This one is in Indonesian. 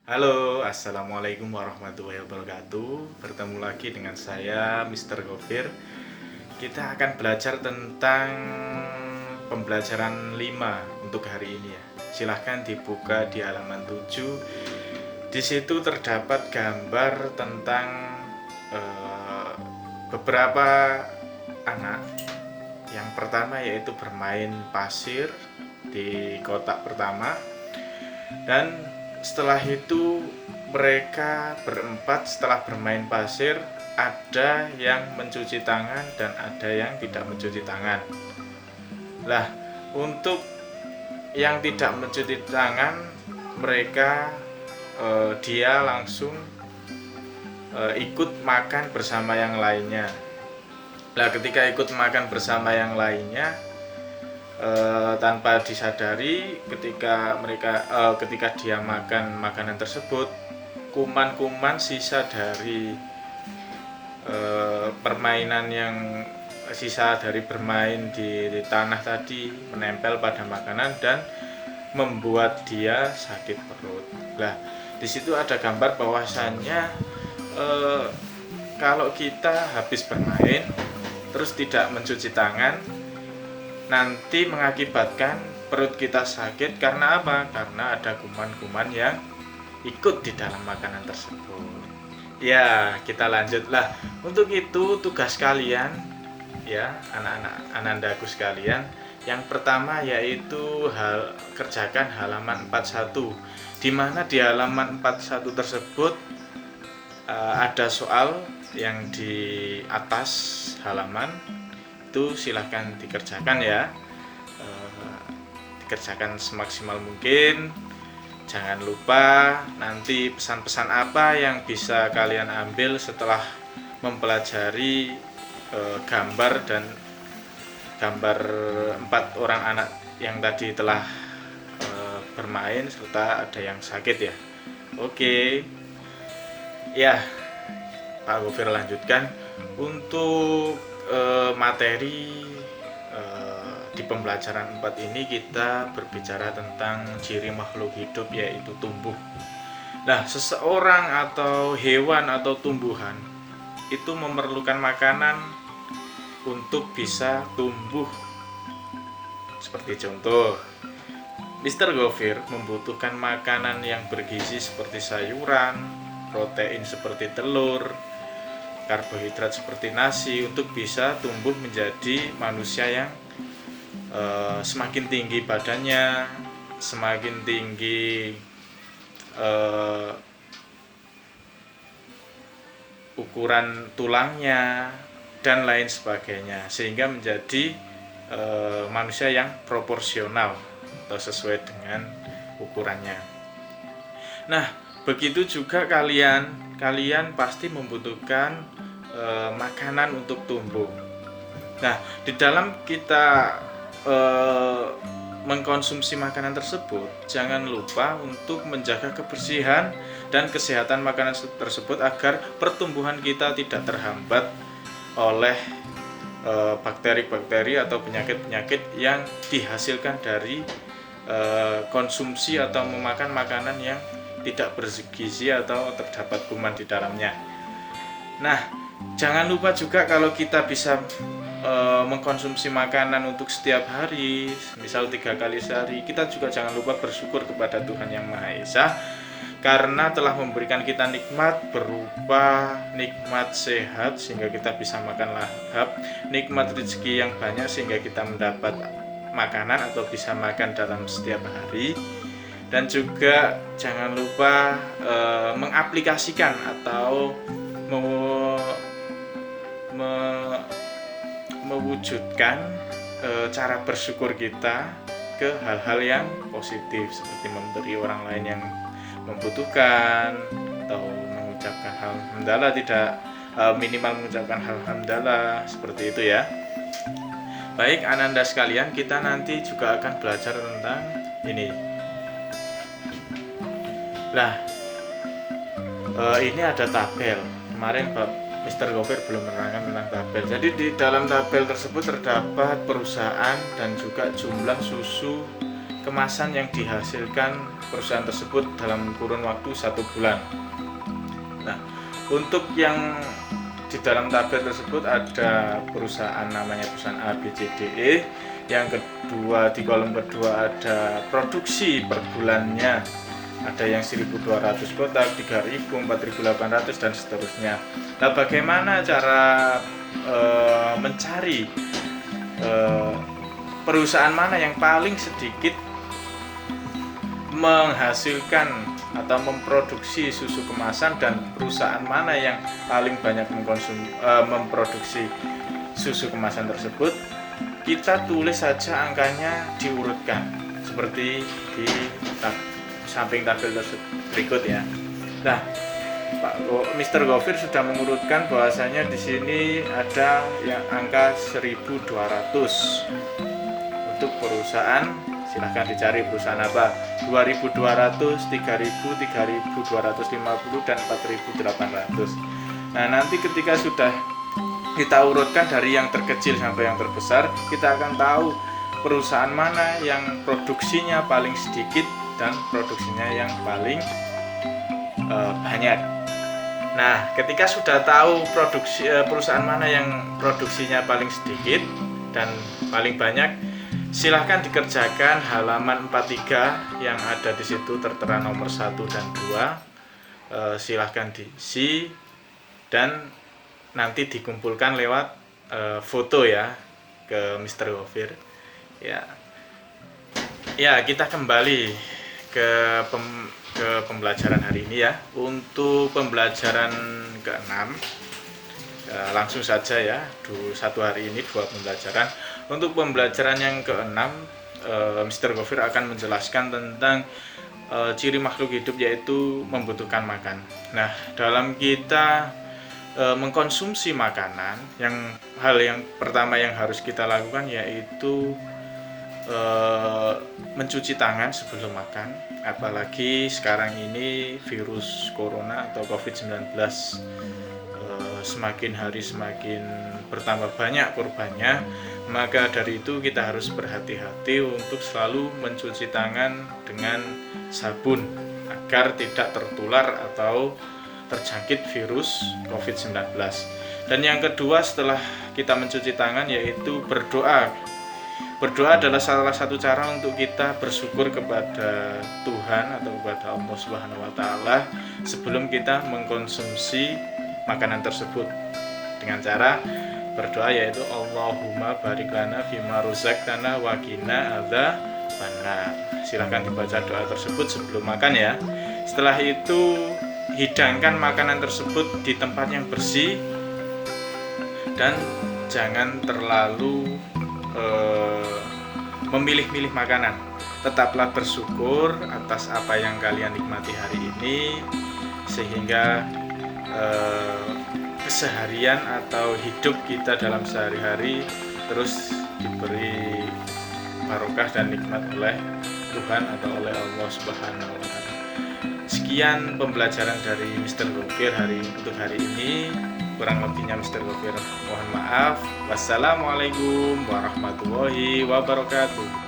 Halo, assalamualaikum warahmatullahi wabarakatuh. Bertemu lagi dengan saya, Mr. Gofir. Kita akan belajar tentang pembelajaran 5 untuk hari ini ya. Silahkan dibuka di halaman 7. Di situ terdapat gambar tentang beberapa anak. Yang pertama yaitu bermain pasir di kotak pertama, dan setelah itu mereka berempat setelah bermain pasir, ada yang mencuci tangan dan ada yang tidak mencuci tangan. Lah, untuk yang tidak mencuci tangan, mereka dia langsung ikut makan bersama yang lainnya. Lah, ketika ikut makan bersama yang lainnya, tanpa disadari, ketika dia makan makanan tersebut, kuman-kuman sisa dari sisa dari bermain di tanah tadi menempel pada makanan dan membuat dia sakit perut. Lah, di situ ada gambar bahwasannya kalau kita habis bermain terus tidak mencuci tangan, nanti mengakibatkan perut kita sakit. Karena apa? Karena ada kuman-kuman yang ikut di dalam makanan tersebut. Ya, kita lanjutlah. Untuk itu tugas kalian ya, anak-anak anandaku sekalian, yang pertama yaitu kerjakan halaman 41, di mana di halaman 41 tersebut ada soal yang di atas halaman itu. Silahkan dikerjakan ya, dikerjakan semaksimal mungkin. Jangan lupa nanti pesan-pesan apa yang bisa kalian ambil setelah mempelajari gambar empat orang anak yang tadi telah bermain serta ada yang sakit ya. Oke ya, Pak Gofir lanjutkan untuk materi di pembelajaran 4 ini. Kita berbicara tentang ciri makhluk hidup yaitu tumbuh. Nah, seseorang atau hewan atau tumbuhan itu memerlukan makanan untuk bisa tumbuh. Seperti contoh, Mr. Gofir membutuhkan makanan yang bergizi seperti sayuran, protein seperti telur, karbohidrat seperti nasi untuk bisa tumbuh menjadi manusia yang semakin tinggi badannya, semakin tinggi ukuran tulangnya dan lain sebagainya, sehingga menjadi manusia yang proporsional atau sesuai dengan ukurannya. Nah, begitu juga kalian pasti membutuhkan makanan untuk tumbuh. Nah, di dalam kita mengkonsumsi makanan tersebut, jangan lupa untuk menjaga kebersihan dan kesehatan makanan tersebut agar pertumbuhan kita tidak terhambat oleh bakteri-bakteri atau penyakit-penyakit yang dihasilkan dari konsumsi atau memakan makanan yang tidak bergizi atau terdapat kuman di dalamnya. Nah, jangan lupa juga kalau kita bisa mengkonsumsi makanan untuk setiap hari, misal 3 kali sehari, kita juga jangan lupa bersyukur kepada Tuhan Yang Maha Esa karena telah memberikan kita nikmat berupa nikmat sehat sehingga kita bisa makan lahap, nikmat rezeki yang banyak sehingga kita mendapat makanan atau bisa makan dalam setiap hari. Dan juga jangan lupa mengaplikasikan atau mewujudkan cara bersyukur kita ke hal-hal yang positif, seperti memberi orang lain yang membutuhkan atau mengucapkan alhamdulillah, tidak minimal mengucapkan alhamdulillah, seperti itu ya. Baik ananda sekalian, kita nanti juga akan belajar tentang ini. Nah, ini ada tabel. Kemarin Mr. Gofir belum menerangkan tentang tabel. Jadi di dalam tabel tersebut terdapat perusahaan dan juga jumlah susu kemasan yang dihasilkan perusahaan tersebut dalam kurun waktu 1 bulan. Nah, untuk yang di dalam tabel tersebut ada perusahaan namanya perusahaan A, B, C, D, E. Yang kedua, di kolom kedua ada produksi per bulannya, ada yang 1.200 kotak, 3.000, 4.800 dan seterusnya. Nah, bagaimana cara mencari perusahaan mana yang paling sedikit menghasilkan atau memproduksi susu kemasan dan perusahaan mana yang paling banyak memproduksi susu kemasan tersebut? Kita tulis saja angkanya, diurutkan seperti di samping tabel berikut ya. Nah, Mr. Gofir sudah mengurutkan bahwasanya di sini ada yang angka 1.200 untuk perusahaan. Silahkan dicari perusahaan apa, 2.200, 3.000, 3.250 dan 4.800. Nah, nanti ketika sudah kita urutkan dari yang terkecil sampai yang terbesar, kita akan tahu perusahaan mana yang produksinya paling sedikit dan produksinya yang paling banyak. Nah, ketika sudah tahu perusahaan mana yang produksinya paling sedikit dan paling banyak, silahkan dikerjakan halaman 43 yang ada di situ tertera nomor 1 dan 2. Silahkan diisi dan nanti dikumpulkan lewat foto ya ke Mr. Gofir. Ya, kita kembali ke pembelajaran hari ini ya. Untuk pembelajaran ke-6 langsung saja ya, satu hari ini 2 pembelajaran. Untuk pembelajaran yang ke-6, Mr. Gofir akan menjelaskan tentang ciri makhluk hidup, yaitu membutuhkan makan. Nah, dalam kita mengkonsumsi makanan, hal yang pertama yang harus kita lakukan yaitu mencuci tangan sebelum makan. Apalagi sekarang ini virus corona atau COVID-19 semakin hari semakin bertambah banyak korbannya, maka dari itu kita harus berhati-hati untuk selalu mencuci tangan dengan sabun agar tidak tertular atau terjangkit virus COVID-19. Dan yang kedua, setelah kita mencuci tangan yaitu berdoa. Berdoa adalah salah satu cara untuk kita bersyukur kepada Tuhan atau kepada Allah Subhanahu wa taala sebelum kita mengkonsumsi makanan tersebut, dengan cara berdoa yaitu Allahumma barik lana fima rozaqtana wa qina adzabannar. Silakan dibaca doa tersebut sebelum makan ya. Setelah itu hidangkan makanan tersebut di tempat yang bersih dan jangan terlalu memilih-milih makanan. Tetaplah bersyukur atas apa yang kalian nikmati hari ini, sehingga keseharian atau hidup kita dalam sehari-hari terus diberi barokah dan nikmat oleh Tuhan atau oleh Allah Subhanahu wa taala. Sekian pembelajaran dari Mr. Gofir untuk hari ini. Kurang lebihnya Mr. Gofir mohon maaf. Wassalamualaikum warahmatullahi wabarakatuh.